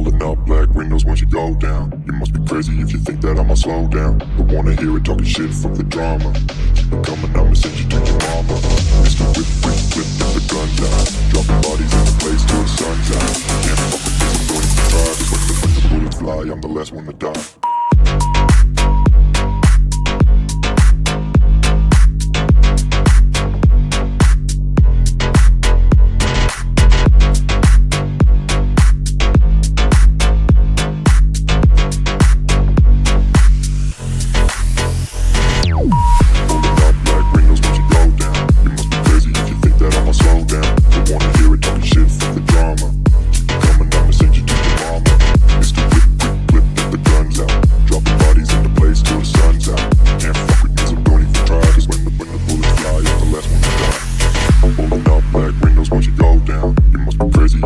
Rolling up black windows once you go down. You must be crazy if you think that I'ma slow down. Don't wanna hear it talking shit, fuck the drama. Keep it coming, I'ma send you to your mama. Mr. Whip, whip, whip, get the guns out. Dropping bodies in the place till the sun's out. Can't fuck with this, I'm going to try. Cause when the bullets fly, I'm the last one to die.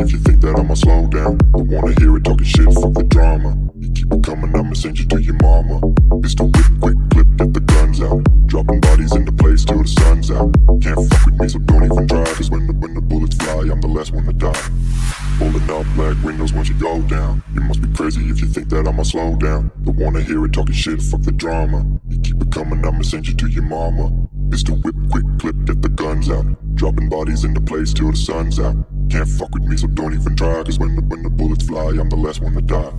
If you think that I'ma slow down, don't wanna hear it talking shit, fuck the drama. You keep it coming, I'ma send you to your mama. Mr. Whip, quick clip, get the guns out. Dropping bodies into place till the sun's out. Can't fuck with me, so don't even try. Cause when the bullets fly, I'm the last one to die. Rolling up black windows once you go down. You must be crazy if you think that I'ma slow down. Don't wanna hear it talking shit, fuck the drama. You keep it coming, I'ma send you to your mama. Mr. Whip, quick clip, get the guns out. Dropping bodies into place till the sun's out. Can't fuck with me, so don't even try. Cause when the bullets fly, I'm the last one to die.